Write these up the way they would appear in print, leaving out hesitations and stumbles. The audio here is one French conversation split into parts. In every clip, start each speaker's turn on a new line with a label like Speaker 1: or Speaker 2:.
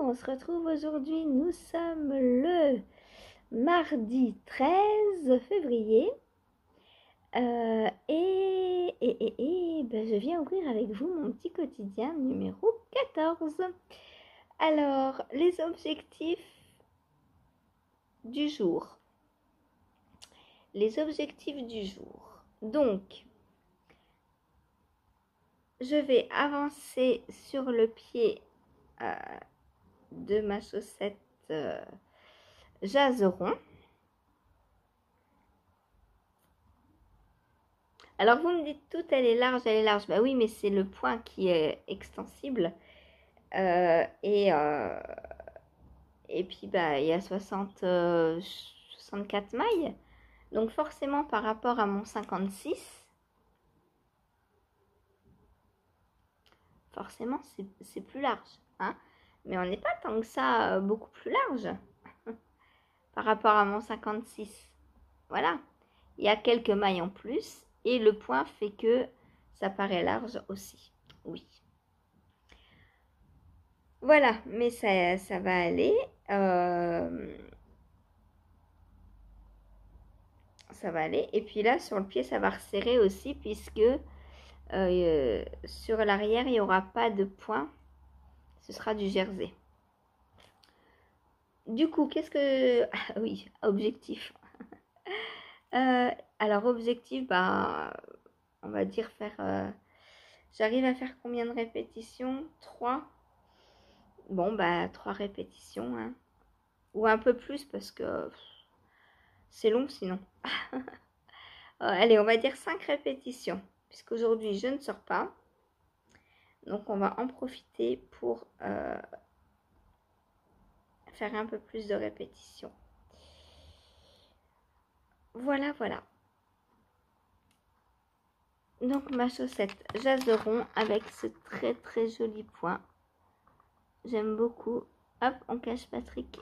Speaker 1: on se retrouve aujourd'hui. Nous sommes le mardi 13 février. Ben, je viens ouvrir avec vous mon petit quotidien numéro 14. Alors, les objectifs du jour. Les objectifs du jour. Donc, je vais avancer sur le pied de ma chaussette Jazeron. Alors vous me dites tout, elle est large, elle est large. Bah oui, mais c'est le point qui est extensible. Et puis bah il y a 64 mailles. Donc forcément par rapport à mon 56, forcément c'est plus large. Hein, mais on n'est pas tant que ça beaucoup plus large par rapport à mon 56. Voilà. Il y a quelques mailles en plus. Et le point fait que ça paraît large aussi. Oui. Voilà, mais ça va aller. Ça va aller. Et puis là, sur le pied, ça va resserrer aussi puisque sur l'arrière, il n'y aura pas de point. Ce sera du jersey. Du coup, qu'est-ce que... Ah oui, objectif. Alors, objectif, bah, on va dire faire... J'arrive à faire combien de répétitions? 3. Bon, bah, 3 répétitions. Hein. Ou un peu plus parce que c'est long sinon. Allez, on va dire 5 répétitions. Puisqu'aujourd'hui, je ne sors pas. Donc, on va en profiter pour faire un peu plus de répétitions. Voilà, voilà. Donc, ma chaussette Jazeron avec ce très très joli point. J'aime beaucoup. Hop, on cache Patrick.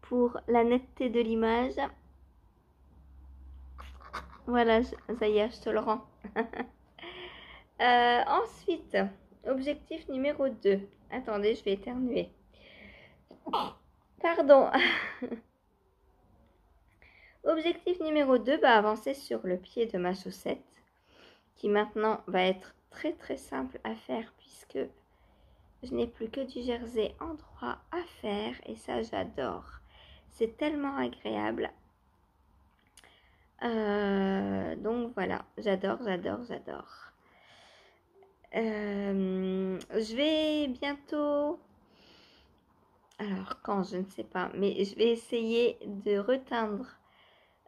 Speaker 1: Pour la netteté de l'image. Voilà, ça y est, je te le rends. Ensuite, objectif numéro 2. Attendez, je vais éternuer. Pardon. Objectif numéro 2, bah, avancer sur le pied de ma chaussette. Qui maintenant va être très très simple à faire puisque je n'ai plus que du jersey en droit à faire. Et ça, j'adore. C'est tellement agréable. Donc voilà, j'adore, j'adore, j'adore. Je vais bientôt... Alors quand, je ne sais pas. Mais je vais essayer de reteindre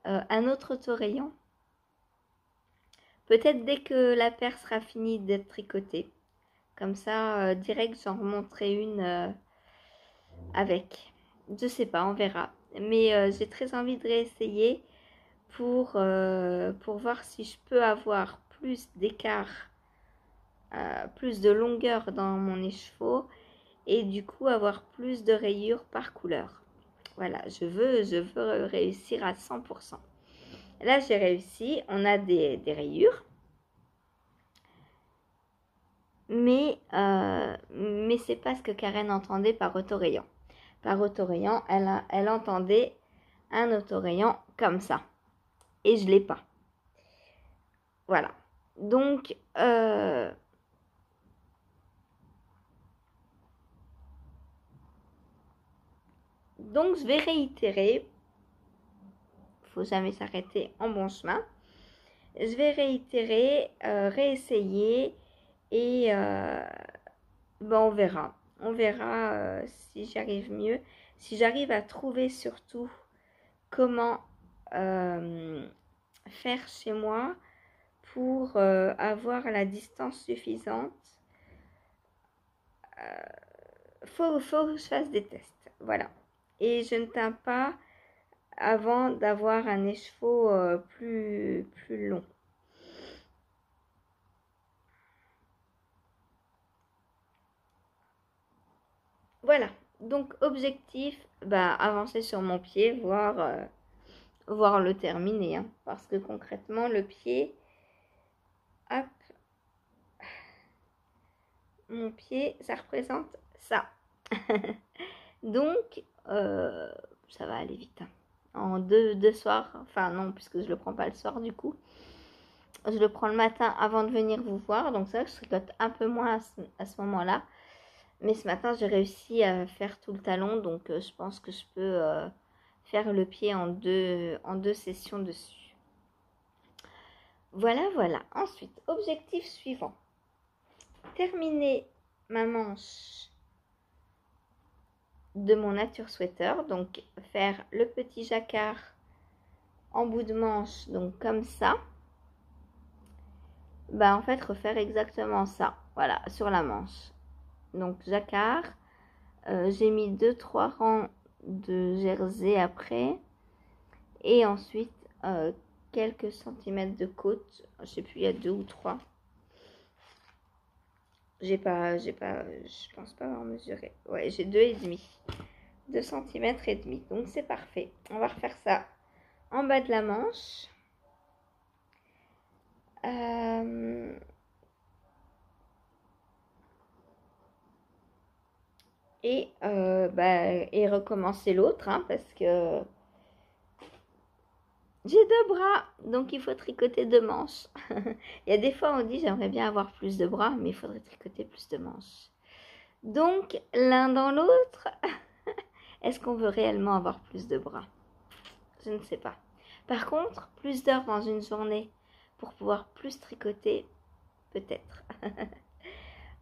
Speaker 1: un autre autorayon. Peut-être dès que la paire sera finie d'être tricotée. Comme ça, direct, j'en remonterai une avec. Je sais pas, on verra. Mais j'ai très envie de réessayer pour voir si je peux avoir plus d'écart, plus de longueur dans mon écheveau et du coup avoir plus de rayures par couleur. Voilà, je veux réussir à 100%. Là, j'ai réussi. On a des rayures. Mais c'est pas ce que Karen entendait par autorayon. Par autorayon, elle entendait un autorayon comme ça. Et je l'ai pas. Voilà. Donc, je vais réitérer. Faut jamais s'arrêter en bon chemin. Je vais réitérer, réessayer et on verra. On verra si j'arrive mieux. Si j'arrive à trouver surtout comment faire chez moi pour avoir la distance suffisante. Faut que je fasse des tests. Voilà. Et je ne teins pas avant d'avoir un écheveau plus long. Voilà. Donc, objectif, bah, avancer sur mon pied, voir le terminer. Hein, parce que concrètement, le pied, hop, mon pied, ça représente ça. Donc, ça va aller vite. Hein. En deux soirs, enfin non, puisque je le prends pas le soir du coup. Je le prends le matin avant de venir vous voir. Donc ça, je tricote un peu moins à ce moment-là. Mais ce matin, j'ai réussi à faire tout le talon. Donc je pense que je peux faire le pied en deux sessions dessus. Voilà, voilà. Ensuite, objectif suivant. Terminer ma manche de mon nature sweater, donc faire le petit jacquard en bout de manche, donc comme ça. Bah en fait refaire exactement ça, voilà, sur la manche. Donc jacquard, j'ai mis 2-3 rangs de jersey après, et ensuite quelques centimètres de côte, je sais plus, il y a 2 ou 3. Je pense pas avoir mesuré. Ouais, j'ai 2,5. 2 cm et demi. Donc c'est parfait. On va refaire ça en bas de la manche. Et recommencer l'autre, hein, parce que j'ai 2 bras, donc il faut tricoter 2 manches. Il y a des fois on dit j'aimerais bien avoir plus de bras, mais il faudrait tricoter plus de manches. Donc l'un dans l'autre, est-ce qu'on veut réellement avoir plus de bras? Je ne sais pas. Par contre, plus d'heures dans une journée pour pouvoir plus tricoter, peut-être.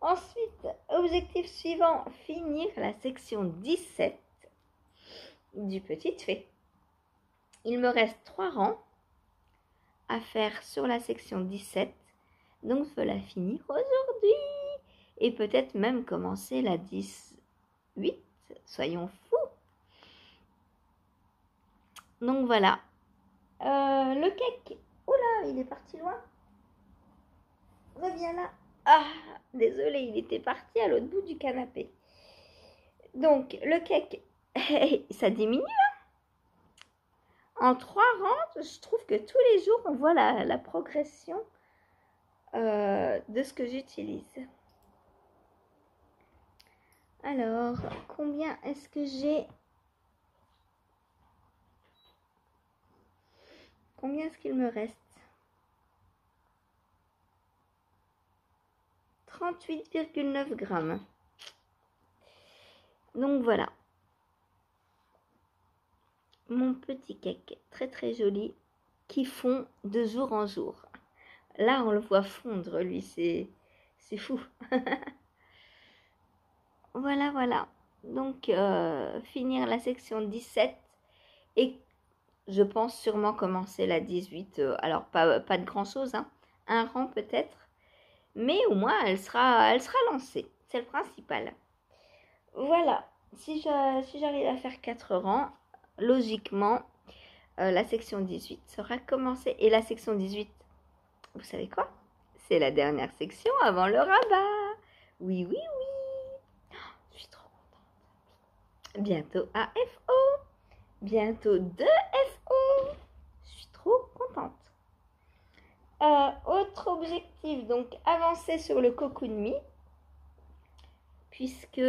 Speaker 1: Ensuite, objectif suivant, finir la section 17 du petit fée. Il me reste 3 rangs à faire sur la section 17. Donc, je veux la finir aujourd'hui. Et peut-être même commencer la 18. Soyons fous. Donc, voilà. Le cake. Oula, il est parti loin. Reviens là. Ah, désolé, il était parti à l'autre bout du canapé. Donc, le cake, ça diminue. En 3 rangs, je trouve que tous les jours, on voit la progression de ce que j'utilise. Alors, combien est-ce que j'ai? Combien est-ce qu'il me reste? 38,9 grammes. Donc voilà. Mon petit cake, très très joli, qui fond de jour en jour. Là, on le voit fondre, lui, c'est fou. Voilà, voilà. Donc, finir la section 17 et je pense sûrement commencer la 18. Alors, pas de grand-chose, hein. Un rang peut-être. Mais au moins, elle sera lancée. C'est le principal. Voilà. Si j'arrive à faire 4 rangs, logiquement, la section 18 sera commencée. Et la section 18, vous savez quoi? C'est la dernière section avant le rabat. Oui, oui, oui. Je suis trop contente. Bientôt AFO. Bientôt 2 FO. Je suis trop contente. Autre objectif, donc avancer sur le Cocoon Me, puisque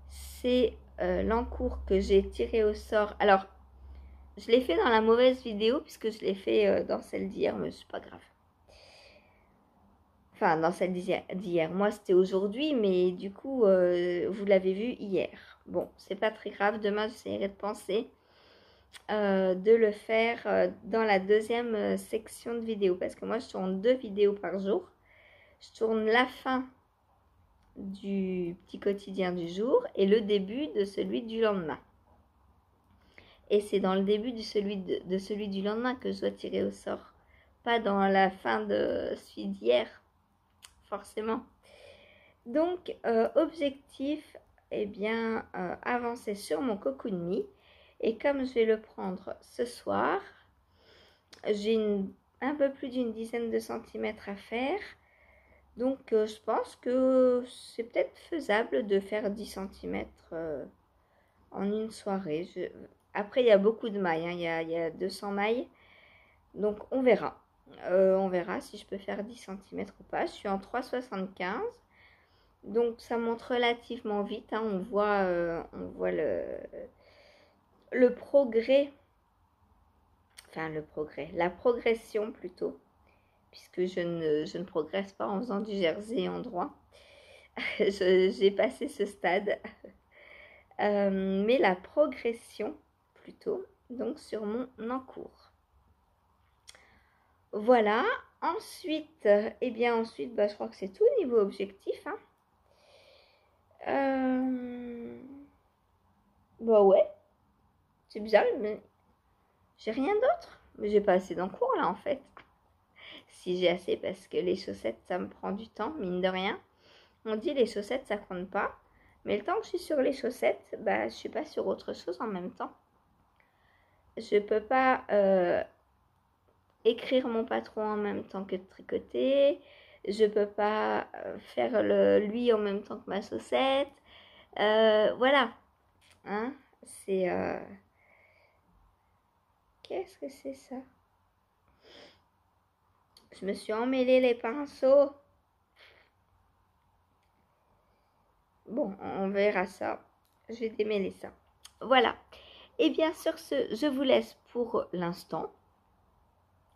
Speaker 1: c'est l'encours que j'ai tiré au sort. Alors, je l'ai fait dans la mauvaise vidéo, puisque je l'ai fait dans celle d'hier, mais c'est pas grave. Enfin, dans celle d'hier. Moi, c'était aujourd'hui, mais du coup, vous l'avez vu hier. Bon, c'est pas très grave. Demain, j'essaierai de penser de le faire dans la deuxième section de vidéo. Parce que moi, je tourne 2 vidéos par jour. Je tourne la fin du petit quotidien du jour et le début de celui du lendemain. Et c'est dans le début de celui du lendemain que je dois tirer au sort. Pas dans la fin de celui d'hier, forcément. Donc, objectif, eh bien, avancer sur mon Cocoon Me. Et comme je vais le prendre ce soir, j'ai un peu plus d'une dizaine de centimètres à faire. Donc, je pense que c'est peut-être faisable de faire 10 cm en une soirée. Après, il y a beaucoup de mailles, hein. Il y a 200 mailles. Donc, on verra. On verra si je peux faire 10 centimètres ou pas. Je suis en 3,75. Donc ça monte relativement vite, hein. On voit le progrès, enfin le progrès, la progression plutôt, puisque je ne progresse pas en faisant du jersey en droit. J'ai passé ce stade, mais la progression plutôt, donc sur mon encours. Voilà, ensuite, eh bien ensuite, bah, je crois que c'est tout niveau objectif, hein. Bah ouais, c'est bizarre, mais j'ai rien d'autre. Mais j'ai pas assez d'encours là en fait. Si j'ai assez, parce que les chaussettes ça me prend du temps, mine de rien. On dit les chaussettes ça compte pas. Mais le temps que je suis sur les chaussettes, bah je suis pas sur autre chose en même temps. Je peux pas écrire mon patron en même temps que tricoter. Je peux pas faire lui en même temps que ma chaussette. Voilà. Hein, c'est... Qu'est-ce que c'est ça? Je me suis emmêlé les pinceaux. Bon, on verra ça. Je vais démêler ça. Voilà. Et bien sur ce, je vous laisse pour l'instant.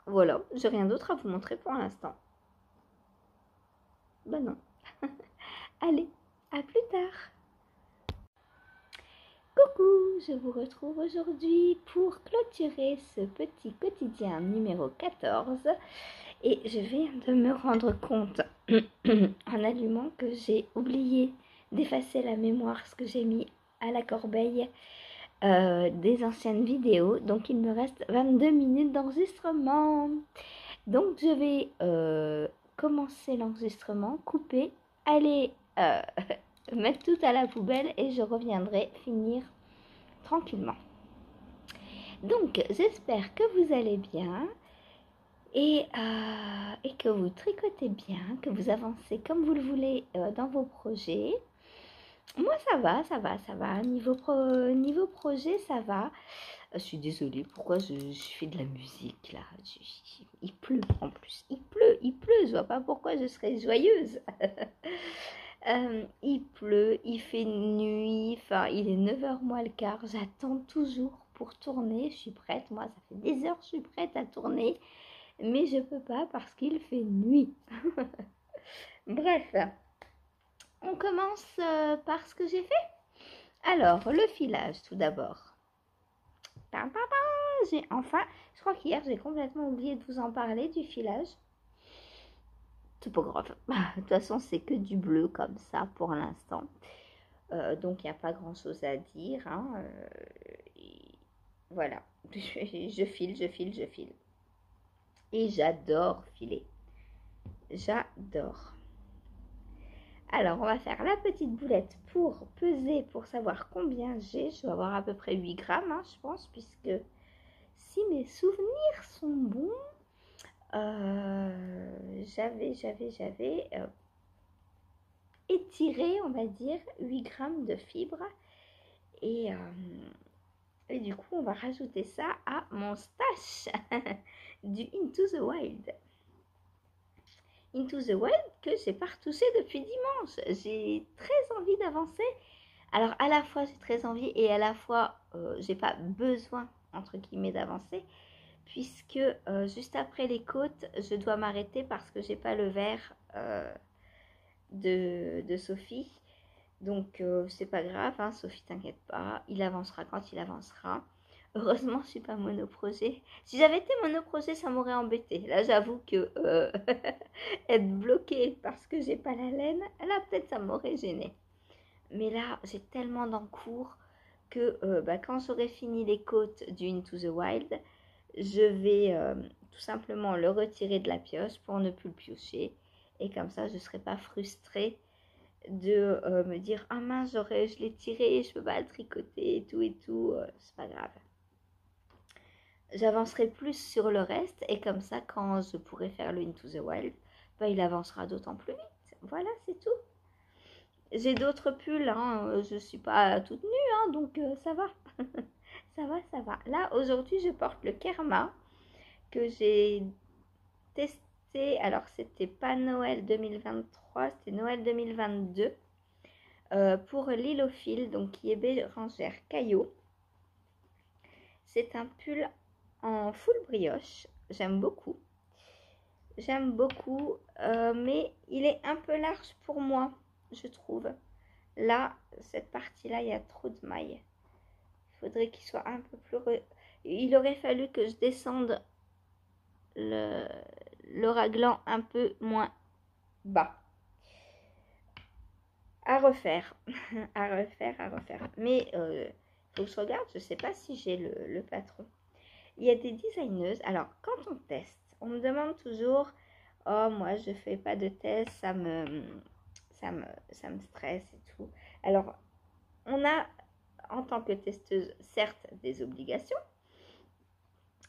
Speaker 1: Voilà, j'ai rien d'autre à vous montrer pour l'instant. Ben non. Allez, à plus tard. Coucou, je vous retrouve aujourd'hui pour clôturer ce petit quotidien numéro 14. Et je viens de me rendre compte en allumant que j'ai oublié d'effacer la mémoire, ce que j'ai mis à la corbeille des anciennes vidéos. Donc il me reste 22 minutes d'enregistrement. Donc je vais commencer l'enregistrement, couper, aller mettre tout à la poubelle et je reviendrai finir tranquillement. Donc j'espère que vous allez bien. Et que vous tricotez bien, que vous avancez comme vous le voulez dans vos projets. Moi, ça va. Niveau projet, ça va. Je suis désolée, pourquoi je fais de la musique là? Il pleut en plus. Il pleut. Je vois pas pourquoi je serais joyeuse. Il pleut, il fait nuit. Enfin, il est 9h moins le quart. J'attends toujours pour tourner. Je suis prête. Moi, ça fait des heures que je suis prête à tourner. Mais je peux pas parce qu'il fait nuit. Bref, on commence par ce que j'ai fait. Alors, le filage tout d'abord. J'ai enfin, je crois qu'hier j'ai complètement oublié de vous en parler du filage. C'est pas grave. De toute façon, c'est que du bleu comme ça pour l'instant. Donc, il n'y a pas grand chose à dire. Hein. Voilà. Je file. Et j'adore filer. J'adore. Alors, on va faire la petite boulette pour peser, pour savoir combien j'ai. Je dois avoir à peu près 8 grammes, hein, je pense, puisque si mes souvenirs sont bons, j'avais étiré, on va dire, 8 grammes de fibres. Et du coup, on va rajouter ça à mon stash du Into the Wild. Into the Wild que j'ai pas retouché depuis dimanche. J'ai très envie d'avancer. Alors à la fois j'ai très envie et à la fois j'ai pas besoin entre guillemets d'avancer puisque juste après les côtes je dois m'arrêter parce que j'ai pas le verre de Sophie. Donc c'est pas grave, hein, Sophie t'inquiète pas, il avancera quand il avancera. Heureusement, je suis pas monoprojet. Si j'avais été monoprojet, ça m'aurait embêté. Là, j'avoue que être bloquée parce que j'ai pas la laine, là, peut-être ça m'aurait gêné. Mais là, j'ai tellement d'encours que quand j'aurai fini les côtes du Into the Wild, je vais tout simplement le retirer de la pioche pour ne plus le piocher. Et comme ça, je ne serai pas frustrée de me dire « Ah mince, je l'ai tiré, je peux pas le tricoter et tout. C'est pas grave. » J'avancerai plus sur le reste et comme ça, quand je pourrai faire le Into the Wild, il avancera d'autant plus vite. Voilà, c'est tout. J'ai d'autres pulls, hein, je suis pas toute nue, hein, donc ça va. Ça va. Là, aujourd'hui, je porte le Kerma que j'ai testé, alors c'était pas Noël 2023, c'était Noël 2022, pour Lilophile, donc qui est Bérangère Caillot. C'est un pull en full brioche, j'aime beaucoup. J'aime beaucoup, mais il est un peu large pour moi, je trouve. Là, cette partie-là, il y a trop de mailles. Il faudrait qu'il soit un peu plus... Il aurait fallu que je descende le raglan un peu moins bas. À refaire. à refaire. Mais il faut que je regarde, je ne sais pas si j'ai le patron. Il y a des designeuses. Alors, quand on teste, on me demande toujours... Oh, moi, je fais pas de test, ça me stresse et tout. Alors, on a, en tant que testeuse, certes, des obligations,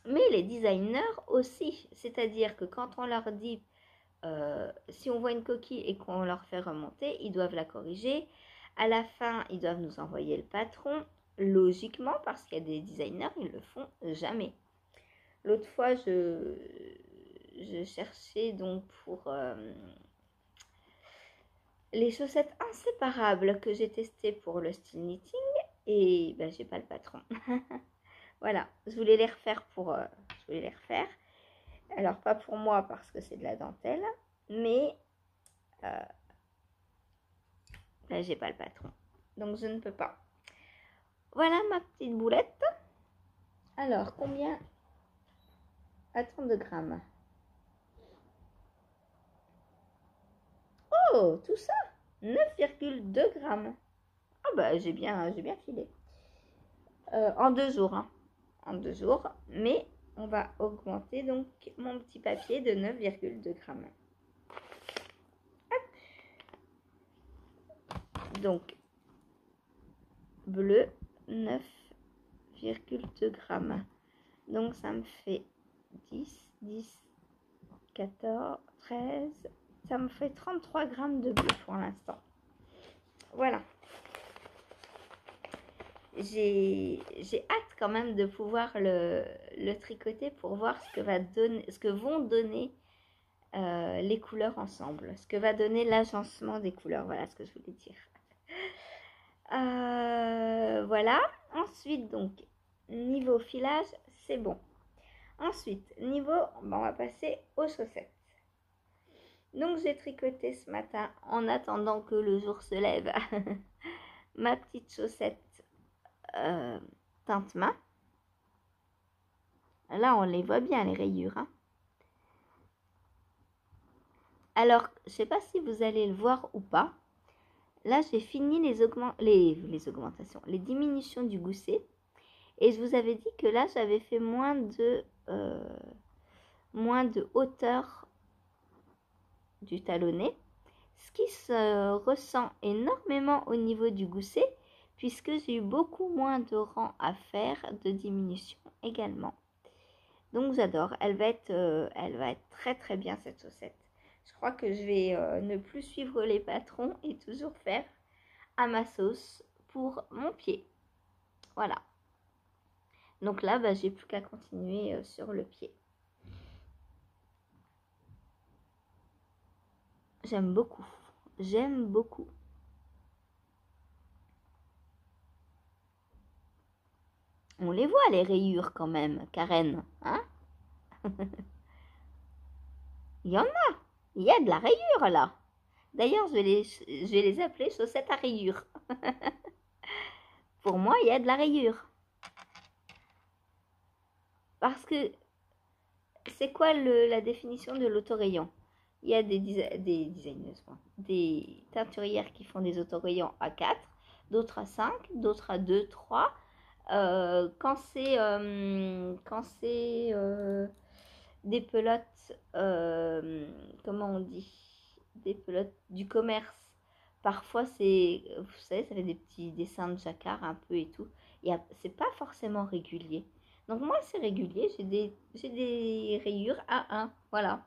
Speaker 1: mais les designers aussi. C'est-à-dire que quand on leur dit, si on voit une coquille et qu'on leur fait remonter, ils doivent la corriger. À la fin, ils doivent nous envoyer le patron, logiquement, parce qu'il y a des designers, ils le font jamais. L'autre fois, je cherchais donc pour les chaussettes inséparables que j'ai testées pour le style knitting et ben, j'ai pas le patron. Voilà, je voulais les refaire alors pas pour moi parce que c'est de la dentelle, mais ben, j'ai pas le patron, donc je ne peux pas. Voilà ma petite boulette. Alors combien? À 32 grammes. Oh, tout ça 9,2 grammes. Ah bah j'ai bien filé. En 2 jours, hein. En 2 jours, mais on va augmenter donc mon petit papier de 9,2 grammes. Hop. Donc, bleu, 9,2 grammes. Donc, ça me fait 10, 14, 13. Ça me fait 33 grammes de bleu pour l'instant. Voilà. J'ai hâte quand même de pouvoir le tricoter pour voir ce que vont donner les couleurs ensemble, ce que va donner l'agencement des couleurs. Voilà ce que je voulais dire. Voilà. Ensuite, donc, niveau filage, c'est bon. Ensuite, on va passer aux chaussettes. Donc, j'ai tricoté ce matin en attendant que le jour se lève ma petite chaussette teinte main. Là, on les voit bien, les rayures. Hein. Alors, je ne sais pas si vous allez le voir ou pas. Là, j'ai fini les augmentations, les diminutions du gousset. Et je vous avais dit que là, j'avais fait moins de hauteur du talonnet. Ce qui se ressent énormément au niveau du gousset, puisque j'ai eu beaucoup moins de rangs à faire de diminution également. Donc j'adore, elle va être très très bien cette chaussette. Je crois que je vais ne plus suivre les patrons et toujours faire à ma sauce pour mon pied. Voilà. Donc là, bah, j'ai plus qu'à continuer sur le pied. J'aime beaucoup. J'aime beaucoup. On les voit les rayures quand même, Karen. Hein? Il y en a. Il y a de la rayure là. D'ailleurs, je vais les appeler chaussettes à rayures. Pour moi, il y a de la rayure. Parce que c'est quoi la définition de l'autorayon? Il y a des designers, des teinturières qui font des autorayons à 4, d'autres à 5, d'autres à 2, 3. Quand c'est des pelotes, comment on dit? Des pelotes du commerce. Parfois, vous savez, ça fait des petits dessins de jacquard un peu et tout. C'est pas forcément régulier. Donc moi, c'est régulier. J'ai des rayures à 1. Voilà.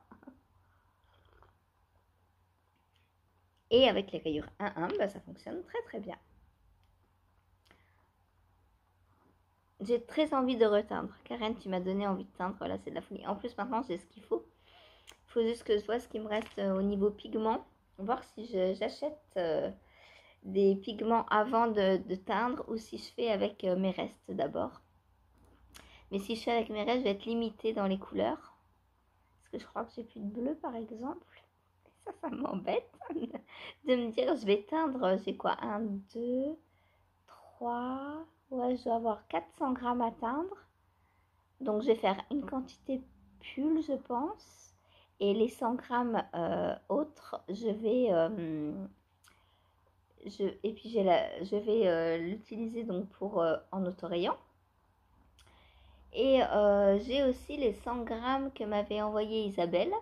Speaker 1: Et avec les rayures 1-1, bah, ça fonctionne très très bien. J'ai très envie de reteindre. Karen, tu m'as donné envie de teindre. Là, c'est de la folie. En plus, maintenant, j'ai ce qu'il faut. faut juste que je vois ce qui me reste au niveau pigment. Voir si j'achète des pigments avant de teindre ou si je fais avec mes restes d'abord. Mais si je fais avec mes restes, je vais être limitée dans les couleurs. Parce que je crois que j'ai plus de bleu par exemple. Ça m'embête de me dire je vais teindre. J'ai quoi? 1, 2, 3. Ouais, je dois avoir 400 grammes à teindre. Donc je vais faire une quantité pull, je pense. Et les 100 grammes autres, je vais... et puis je vais l'utiliser donc pour en autorayant. Et j'ai aussi les 100 grammes que m'avait envoyé Isabelle.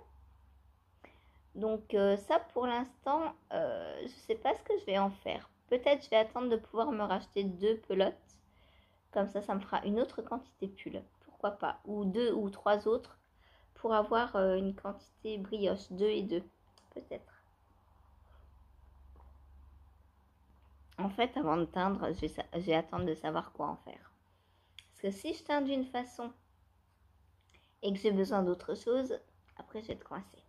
Speaker 1: Donc ça pour l'instant, je sais pas ce que je vais en faire. Peut-être je vais attendre de pouvoir me racheter 2 pelotes. Comme ça me fera une autre quantité pull. Pourquoi pas. Ou 2 ou 3 autres pour avoir une quantité brioche. 2 et 2 peut-être. En fait, avant de teindre, je vais attendre de savoir quoi en faire. Parce que si je teins d'une façon et que j'ai besoin d'autre chose, après je vais être coincée.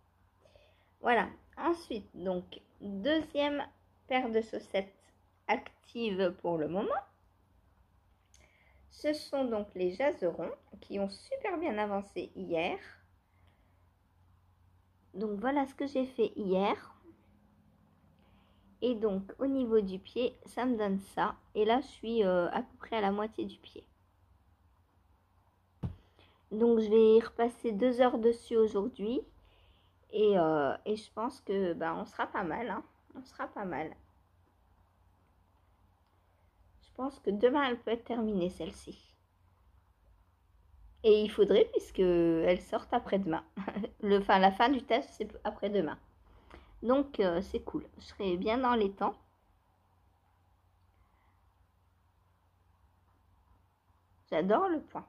Speaker 1: Voilà. Ensuite, donc, deuxième paire de chaussettes actives pour le moment. Ce sont donc les Jaserons qui ont super bien avancé hier. Donc voilà ce que j'ai fait hier. Et donc au niveau du pied, ça me donne ça. Et là, je suis à peu près à la moitié du pied. Donc je vais y repasser 2 heures dessus aujourd'hui. Et je pense que on sera pas mal. Hein. On sera pas mal. Je pense que demain, elle peut être terminée, celle-ci. Et il faudrait, puisque elle sorte après-demain. La fin du test, c'est après-demain. Donc, c'est cool. Je serai bien dans les temps. J'adore le point.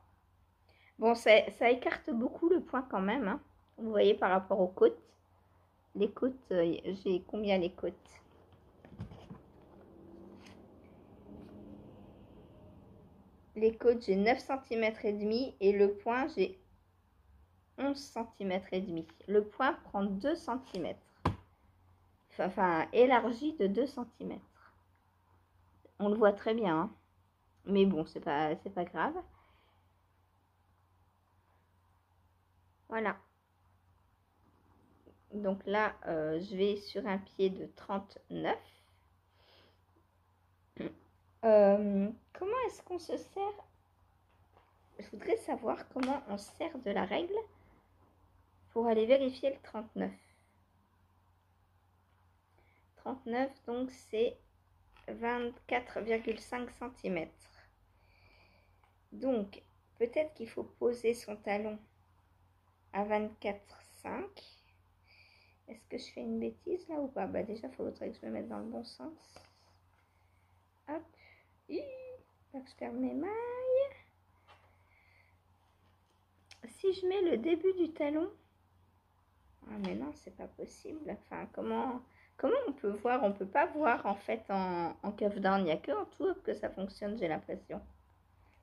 Speaker 1: Bon, ça écarte beaucoup le point quand même. Hein. Vous voyez par rapport aux côtes. Les côtes, j'ai combien les côtes? Les côtes, j'ai 9 cm et demi et le point, j'ai 11 cm et demi. Le point prend 2 cm. Enfin, élargi de 2 cm. On le voit très bien. Hein. Mais bon, c'est pas grave. Voilà. Donc là, je vais sur un pied de 39. Comment est-ce qu'on se sert? Je voudrais savoir comment on se sert de la règle pour aller vérifier le 39. 39, donc c'est 24,5 cm. Donc, peut-être qu'il faut poser son talon à 24,5. Est-ce que je fais une bêtise là ou pas? Déjà, il faudrait que je me mette dans le bon sens. Hop. Pas que je perde mes mailles. Si je mets le début du talon... Ah mais non, c'est pas possible. Enfin, comment on peut voir? On peut pas voir en fait en cuff down. Il n'y a que en tour que ça fonctionne, j'ai l'impression.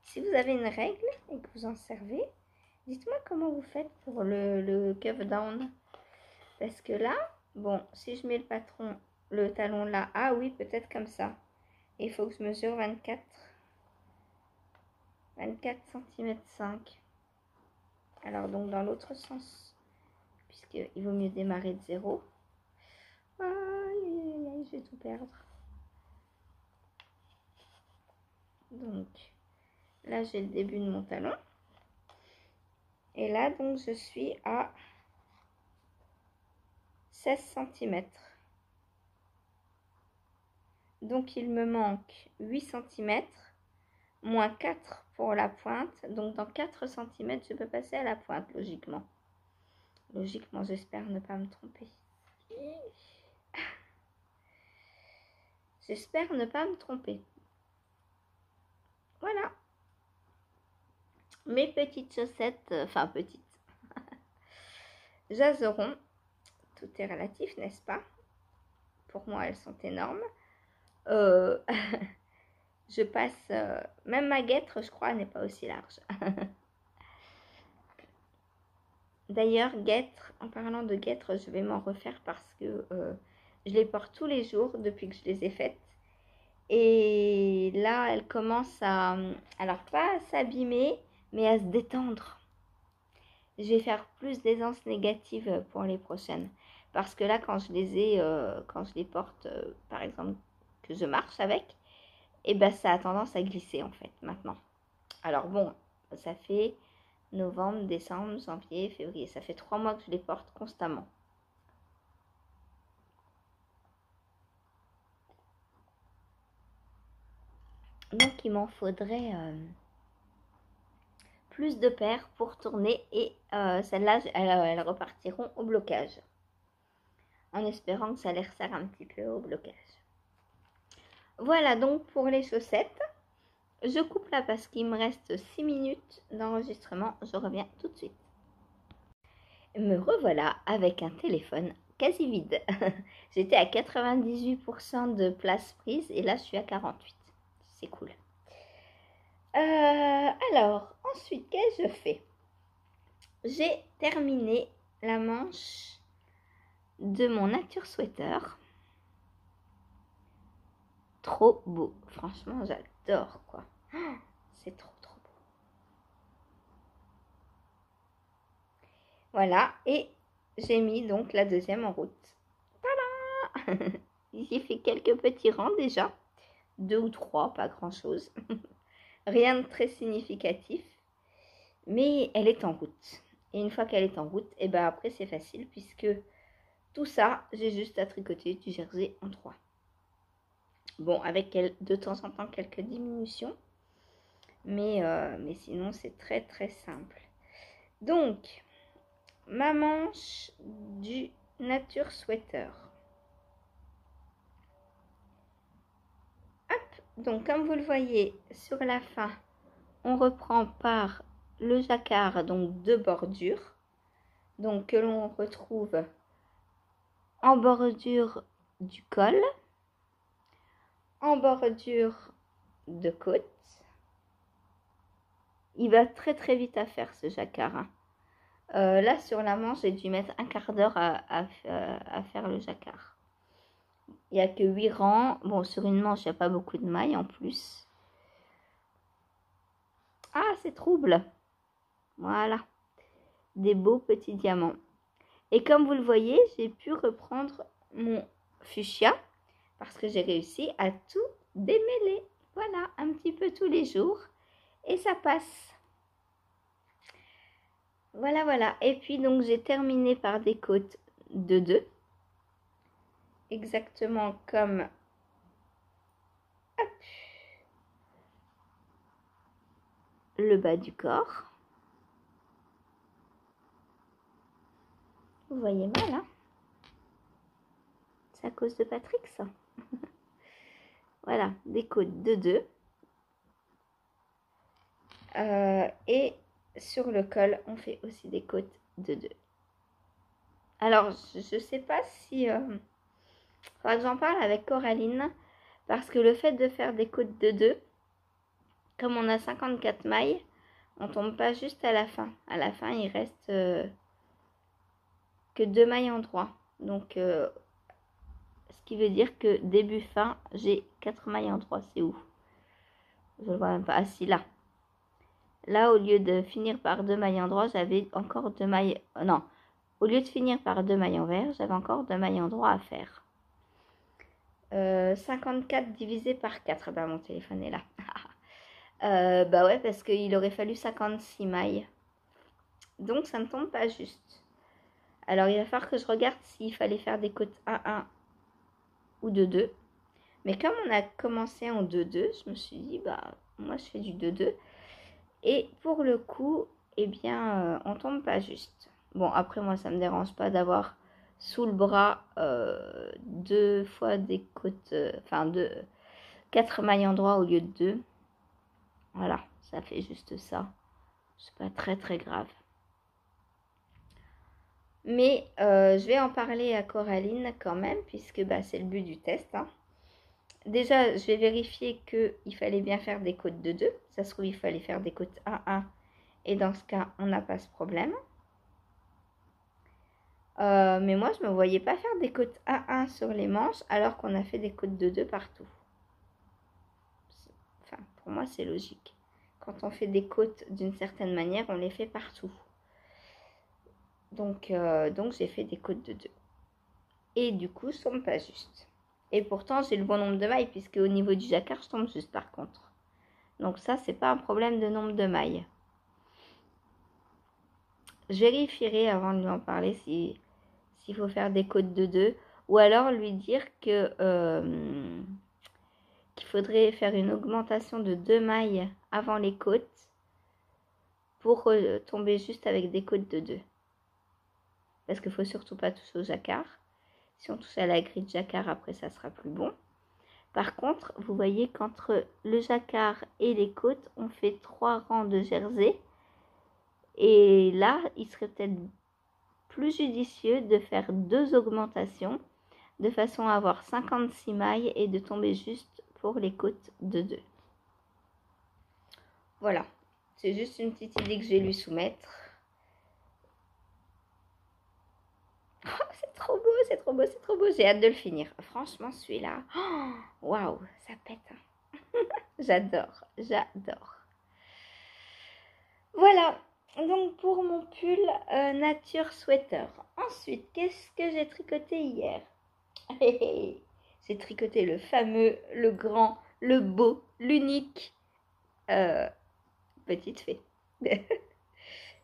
Speaker 1: Si vous avez une règle et que vous en servez, dites-moi comment vous faites pour le cuff down. Parce que là, bon, si je mets le talon là, ah oui, peut-être comme ça. Et il faut que je mesure 24 cm 5. Alors donc dans l'autre sens, puisqu'il vaut mieux démarrer de 0. Aïe, je vais tout perdre. Donc là j'ai le début de mon talon. Et là donc je suis à 16 cm. Donc il me manque 8 cm moins 4 pour la pointe. Donc dans 4 cm je peux passer à la pointe logiquement. Logiquement, j'espère ne pas me tromper. J'espère ne pas me tromper. Voilà. Mes petites chaussettes, enfin petites. Jaserons. Tout est relatif, n'est-ce pas? Pour moi, elles sont énormes. Je passe... même ma guêtre, je crois, n'est pas aussi large. D'ailleurs, guêtres, en parlant de guêtres, je vais m'en refaire parce que je les porte tous les jours depuis que je les ai faites. Et là, elles commencent à, alors pas à s'abîmer, mais à se détendre. Je vais faire plus d'aisance négative pour les prochaines. Parce que là, quand je les porte, par exemple, que je marche avec, et ben ça a tendance à glisser en fait maintenant. Alors bon, ça fait novembre, décembre, janvier, février. Ça fait 3 mois que je les porte constamment. Donc il m'en faudrait plus de paires pour tourner et celles-là, elles repartiront au blocage. En espérant que ça les resserre un petit peu au blocage. Voilà donc pour les chaussettes. Je coupe là parce qu'il me reste 6 minutes d'enregistrement. Je reviens tout de suite. Me revoilà avec un téléphone quasi vide. J'étais à 98% de place prise et là je suis à 48. C'est cool. Alors, ensuite, qu'est-ce que je fais? J'ai terminé la manche de mon nature sweater. Trop beau. Franchement, j'adore quoi. C'est trop beau. Voilà, et j'ai mis donc la deuxième en route. Voilà. J'ai fait quelques petits rangs déjà. 2 ou 3, pas grand chose. Rien de très significatif. Mais elle est en route. Et une fois qu'elle est en route, et ben après c'est facile puisque tout ça, j'ai juste à tricoter du jersey en 3. Bon, avec de temps en temps quelques diminutions. Mais sinon, c'est très très simple. Donc, ma manche du nature sweater. Hop, donc comme vous le voyez, sur la fin, on reprend par le jacquard, donc de bordure. Donc, que l'on retrouve en bordure du col, en bordure de côte. Il va très très vite à faire ce jacquard. Hein. Là sur la manche, j'ai dû mettre un quart d'heure à faire le jacquard. Il n'y a que 8 rangs. Bon, sur une manche, il n'y a pas beaucoup de mailles en plus. Ah, c'est trouble. Voilà. Des beaux petits diamants. Et comme vous le voyez, j'ai pu reprendre mon fuchsia parce que j'ai réussi à tout démêler. Voilà, un petit peu tous les jours. Et ça passe. Voilà, voilà. Et puis, donc, j'ai terminé par des côtes de 2. Exactement comme... Hop, le bas du corps. Vous voyez mal, hein? C'est à cause de Patrick, ça. Voilà, des côtes de 2. Et sur le col, on fait aussi des côtes de 2. Alors, je ne sais pas si... faudra que j'en parle avec Coraline. Parce que le fait de faire des côtes de 2, comme on a 54 mailles, on ne tombe pas juste à la fin. À la fin, il reste que 2 mailles en droit. Donc, ce qui veut dire que début-fin, j'ai 4 mailles en droit. C'est où? Je ne le vois même pas. Ah si, là. Là, au lieu de finir par 2 mailles en droit, j'avais encore 2 mailles... non, au lieu de finir par 2 mailles en vert, j'avais encore 2 mailles en droit à faire. 54 divisé par 4. Bah, mon téléphone est là. Bah ouais, parce qu'il aurait fallu 56 mailles. Donc, ça ne tombe pas juste. Alors, il va falloir que je regarde s'il fallait faire des côtes 1-1 ou 2-2. Mais comme on a commencé en 2-2, je me suis dit, bah, moi, je fais du 2-2. Et pour le coup, eh bien, on tombe pas juste. Bon, après, moi, ça me dérange pas d'avoir sous le bras 2 fois des côtes, enfin, 4 mailles en droit au lieu de 2. Voilà, ça fait juste ça. C'est pas très, très grave. Mais je vais en parler à Coraline quand même, puisque bah, c'est le but du test. Hein. Déjà, je vais vérifier qu'il fallait bien faire des côtes de 2. Ça se trouve, il fallait faire des côtes 1-1. Et dans ce cas, on n'a pas ce problème. Mais moi, je me voyais pas faire des côtes A1 sur les manches alors qu'on a fait des côtes de 2 partout. Enfin, pour moi, c'est logique. Quand on fait des côtes d'une certaine manière, on les fait partout. Donc j'ai fait des côtes de 2. Et du coup, je tombe pas juste. Et pourtant, j'ai le bon nombre de mailles, puisque au niveau du jacquard, je tombe juste par contre. Donc ça, c'est pas un problème de nombre de mailles. Je vérifierai avant de lui en parler s'il faut faire des côtes de 2. Ou alors lui dire qu'il faudrait faire une augmentation de 2 mailles avant les côtes pour tomber juste avec des côtes de 2. Parce qu'il ne faut surtout pas toucher au jacquard. Si on touche à la grille de jacquard, après ça sera plus bon. Par contre, vous voyez qu'entre le jacquard et les côtes, on fait 3 rangs de jersey. Et là, il serait peut-être plus judicieux de faire 2 augmentations de façon à avoir 56 mailles et de tomber juste pour les côtes de 2. Voilà, c'est juste une petite idée que je vais lui soumettre. Oh, c'est trop beau, c'est trop beau, c'est trop beau. J'ai hâte de le finir. Franchement, celui-là, waouh, ça pète. J'adore, j'adore. Voilà, donc pour mon pull nature sweater. Ensuite, qu'est-ce que j'ai tricoté hier? J'ai tricoté le fameux, le grand, le beau, l'unique petite fée. Je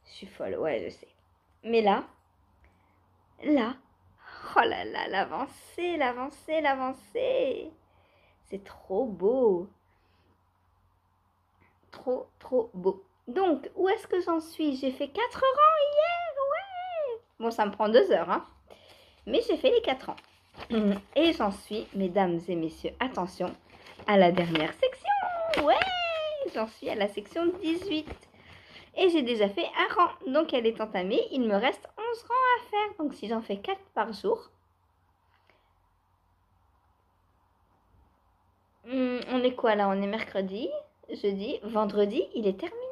Speaker 1: suis folle, ouais, je sais. Mais là, oh là là, l'avancée, l'avancée, l'avancée. C'est trop beau. Trop, trop beau. Donc, où est-ce que j'en suis? J'ai fait 4 rangs hier, ouais. Bon, ça me prend 2 heures, hein. Mais j'ai fait les 4 rangs. Et j'en suis, mesdames et messieurs, attention, à la dernière section. Ouais, j'en suis à la section 18. Et j'ai déjà fait un rang. Donc, elle est entamée. Il me reste 11 rangs à faire. Donc, si j'en fais 4 par jour, on est quoi là? On est mercredi, jeudi, vendredi, il est terminé.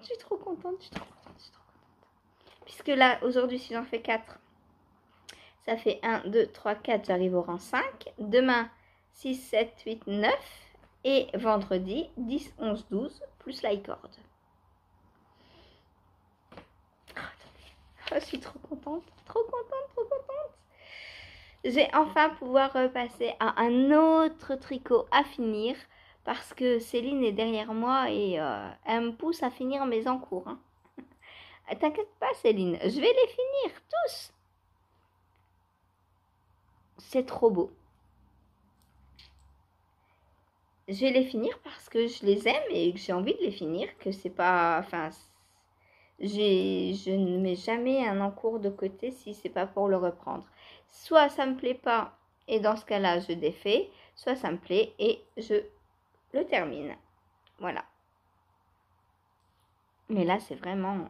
Speaker 1: Je suis trop contente, je suis trop contente, je suis trop contente. Puisque là, aujourd'hui, si j'en fais 4, ça fait 1, 2, 3, 4, j'arrive au rang 5. Demain, 6, 7, 8, 9. Et vendredi, 10, 11, 12, plus la corde. Oh, je suis trop contente, trop contente, trop contente. J'ai enfin pouvoir passer à un autre tricot à finir parce que Céline est derrière moi et elle me pousse à finir mes encours. Hein. T'inquiète pas Céline, je vais les finir tous. C'est trop beau. Je vais les finir parce que je les aime et que j'ai envie de les finir, que c'est pas... Enfin, je ne mets jamais un encours de côté si c'est pas pour le reprendre. Soit ça me plaît pas et dans ce cas-là je défais, soit ça me plaît et je le termine. Voilà. Mais là c'est vraiment...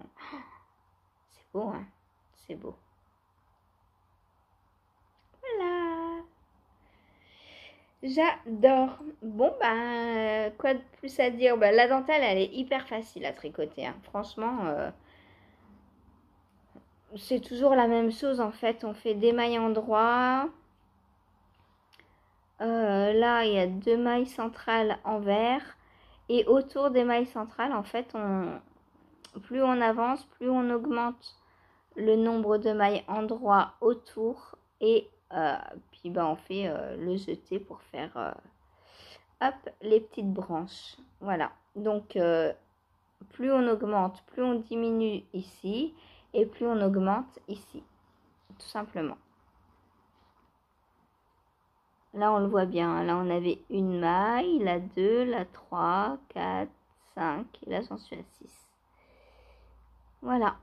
Speaker 1: C'est beau, hein. C'est beau. Voilà. J'adore. Bon, bah, quoi de plus à dire? Bah, la dentelle, elle est hyper facile à tricoter. Hein. Franchement, c'est toujours la même chose en fait. On fait des mailles endroits. Là, il y a 2 mailles centrales en vert. Et autour des mailles centrales, en fait, plus on avance, plus on augmente le nombre de mailles endroits autour. Et puis, bah, on fait le jeté pour faire hop, les petites branches. Voilà. Donc, plus on augmente, plus on diminue ici. Et plus on augmente ici. Tout simplement. Là, on le voit bien. Là, on avait une maille, la 2, la 3, 4, 5. Et là, j'en suis à 6. Voilà.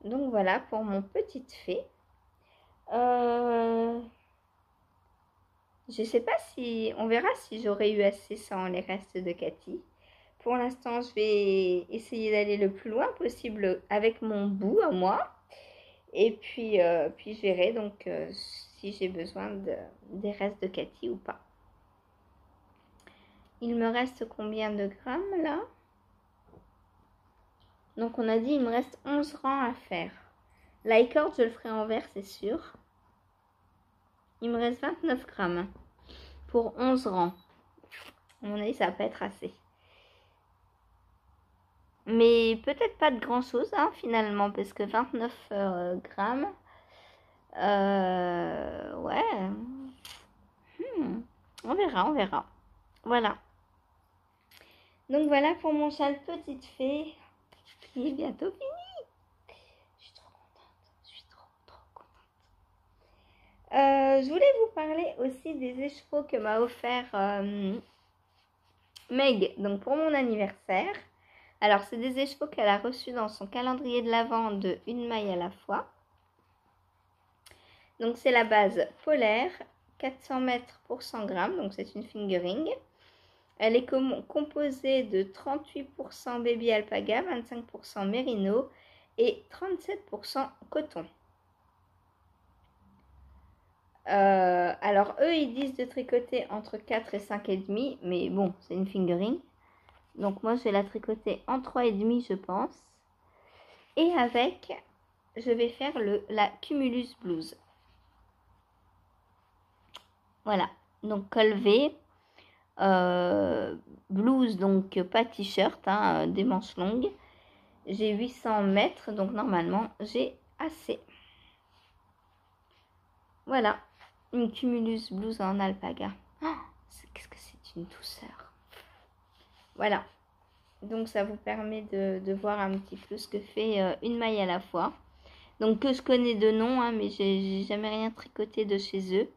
Speaker 1: Donc, voilà pour mon petite fée. Je sais pas si... On verra si j'aurais eu assez sans les restes de Cathy. Pour l'instant, je vais essayer d'aller le plus loin possible avec mon bout à moi. Et puis je verrai donc si j'ai besoin des restes de Cathy ou pas. Il me reste combien de grammes là? Donc on a dit il me reste 11 rangs à faire. L'icord, je le ferai en vert, c'est sûr. Il me reste 29 grammes pour 11 rangs. À mon avis, ça va pas être assez. Mais peut-être pas de grand chose hein, finalement, parce que 29 grammes, ouais, on verra, on verra. Voilà. Donc voilà pour mon châle petite fée qui est bientôt fini. Je suis trop contente, je suis trop contente. Je voulais vous parler aussi des écheveaux que m'a offert Meg, donc pour mon anniversaire. Alors c'est des écheveaux qu'elle a reçus dans son calendrier de l'Avent de une maille à la fois. Donc c'est la base polaire, 400 mètres pour 100 grammes, donc c'est une fingering. Elle est composée de 38% baby alpaga, 25% mérino et 37% coton. Alors eux ils disent de tricoter entre 4 et 5,5, mais bon c'est une fingering. Donc moi je vais la tricoter en 3,5 je pense. Et avec, je vais faire la Cumulus Blouse. Voilà, donc col V, blouse, donc pas t-shirt, hein, des manches longues. J'ai 800 mètres, donc normalement j'ai assez. Voilà, une Cumulus Blouse en alpaga. Oh, qu'est-ce que c'est une douceur. Voilà, donc ça vous permet de voir un petit peu ce que fait une maille à la fois. Donc que je connais de nom, hein, mais j'ai jamais rien tricoté de chez eux.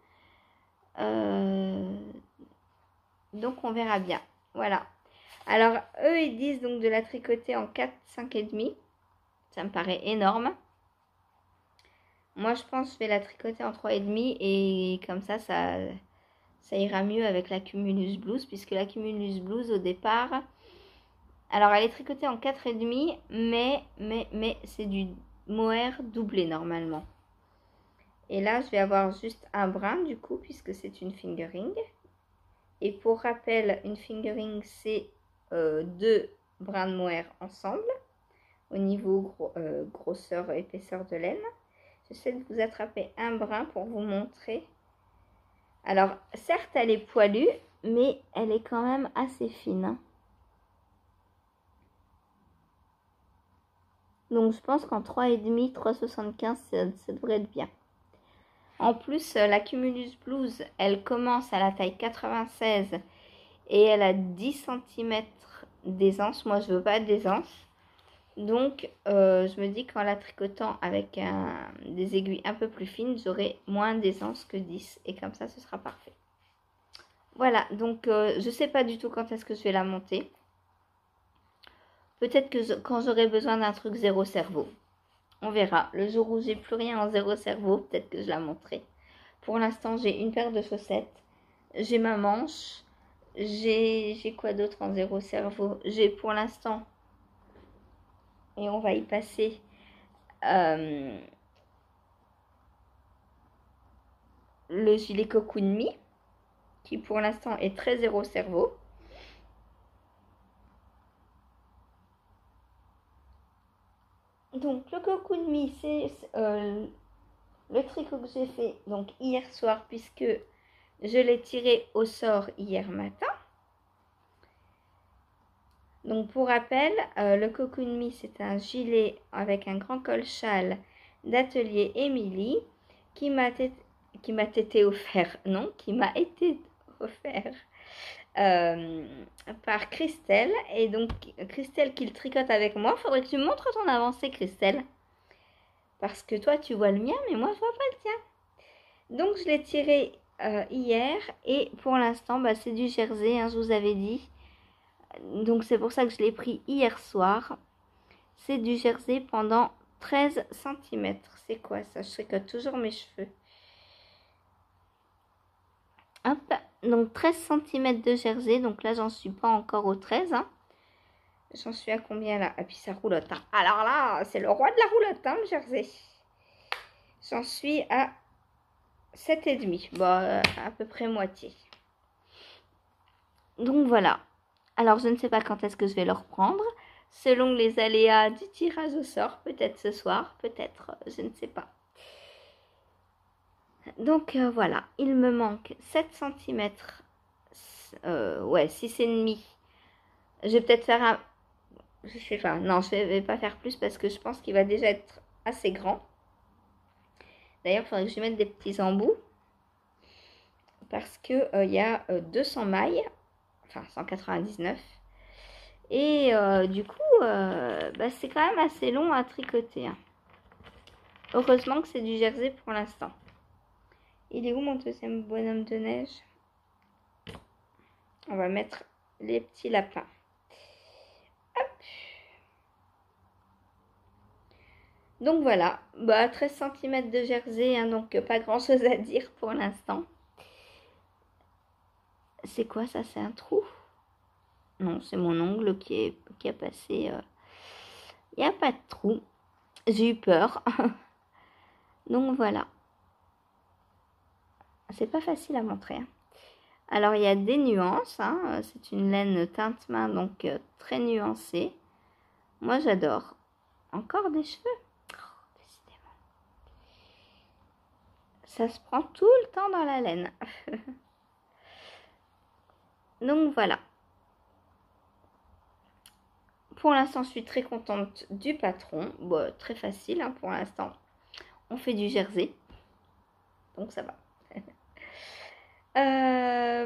Speaker 1: Donc on verra bien. Voilà. Alors eux ils disent donc de la tricoter en 4, 5,5. Ça me paraît énorme. Moi je pense que je vais la tricoter en 3,5 et comme ça ira mieux avec la Cumulus Blouse, puisque la Cumulus Blouse au départ, alors elle est tricotée en 4,5, mais c'est du mohair doublé normalement. Et là je vais avoir juste un brin du coup, puisque c'est une fingering. Et pour rappel, une fingering, c'est 2 brins de mohair ensemble, au niveau grosseur, épaisseur de laine. J'essaie de vous attraper un brin pour vous montrer. Alors, certes, elle est poilue, mais elle est quand même assez fine. Hein. Donc, je pense qu'en 3,5, 3,75, ça devrait être bien. En plus, la Cumulus Blouse, elle commence à la taille 96 et elle a 10 cm d'aisance. Moi, je veux pas d'aisance. Donc, je me dis qu'en la tricotant avec des aiguilles un peu plus fines, j'aurai moins d'aisance que 10. Et comme ça, ce sera parfait. Voilà, donc je sais pas du tout quand est-ce que je vais la monter. Peut-être que quand j'aurai besoin d'un truc zéro cerveau. On verra. Le jour où j'ai plus rien en zéro cerveau, peut-être que je la monterai. Pour l'instant, j'ai une paire de chaussettes. J'ai ma manche. J'ai quoi d'autre en zéro cerveau? J'ai pour l'instant, et on va y passer, le gilet Cocoon Me, qui pour l'instant est très zéro cerveau. Donc le Cocoon Me, c'est le tricot que j'ai fait donc hier soir, puisque je l'ai tiré au sort hier matin. Donc pour rappel, le Cocoon Me, c'est un gilet avec un grand col châle d'atelier Émilie qui m'a été offert, non, qui m'a été offert par Christelle. Et donc Christelle qui le tricote avec moi. Faudrait que tu me montres ton avancée, Christelle, parce que toi tu vois le mien, mais moi je vois pas le tien. Donc je l'ai tiré hier et pour l'instant bah, c'est du jersey, hein, je vous avais dit. Donc c'est pour ça que je l'ai pris hier soir. C'est du jersey pendant 13 cm. C'est quoi ça? Je tricote toujours mes cheveux. Hop, donc 13 cm de jersey. Donc là j'en suis pas encore au 13. Hein. J'en suis à combien là? Et puis ça roulotte. Hein. Alors là, c'est le roi de la roulotte, hein, le jersey. J'en suis à 7,5. Bon, à peu près moitié. Donc voilà. Alors je ne sais pas quand est-ce que je vais le reprendre. selon les aléas du tirage au sort, peut-être ce soir, peut-être, je ne sais pas. Donc voilà, il me manque 7 cm, ouais, 6,5. Je vais peut-être faire un, je sais pas, non, je vais pas faire plus parce que je pense qu'il va déjà être assez grand. D'ailleurs, il faudrait que je mette des petits embouts parce que il y a 200 mailles, enfin 199. Et du coup, bah, c'est quand même assez long à tricoter, hein. Heureusement que c'est du jersey pour l'instant. Il est où mon deuxième bonhomme de neige? On va mettre les petits lapins. Hop. Donc voilà, bah, 13 cm de jersey, hein, donc pas grand chose à dire pour l'instant. C'est quoi ça? C'est un trou? Non, c'est mon ongle qui a passé. Il n'y a pas de trou. J'ai eu peur. Donc voilà. C'est pas facile à montrer, hein. Alors il y a des nuances, hein. C'est une laine teinte main, donc très nuancée. Moi j'adore. Encore des cheveux? Oh, décidément. Ça se prend tout le temps dans la laine. Donc voilà. Pour l'instant, je suis très contente du patron. Bon, très facile, hein, pour l'instant. On fait du jersey. Donc ça va.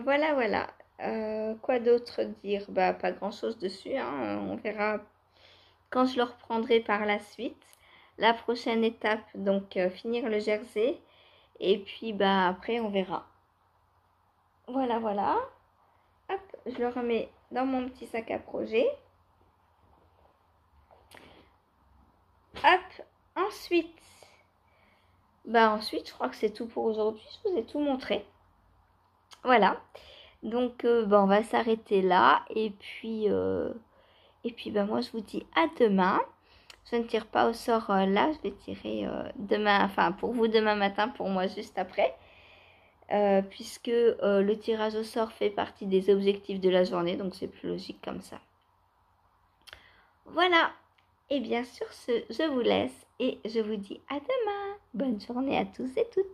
Speaker 1: Voilà, voilà. Quoi d'autre dire? Bah, pas grand-chose dessus, hein. On verra quand je le reprendrai par la suite. La prochaine étape, donc finir le jersey. Et puis, bah, après, on verra. Voilà, voilà. Hop, je le remets dans mon petit sac à projet. Hop, ensuite, je crois que c'est tout pour aujourd'hui. Je vous ai tout montré. Voilà. Donc, on va s'arrêter là. Et puis, moi, je vous dis à demain. Je ne tire pas au sort là. Je vais tirer demain, enfin, pour vous demain matin, pour moi juste après. Puisque le tirage au sort fait partie des objectifs de la journée. Donc, c'est plus logique comme ça. Voilà. Et bien sur ce, je vous laisse et je vous dis à demain. Bonne journée à tous et toutes.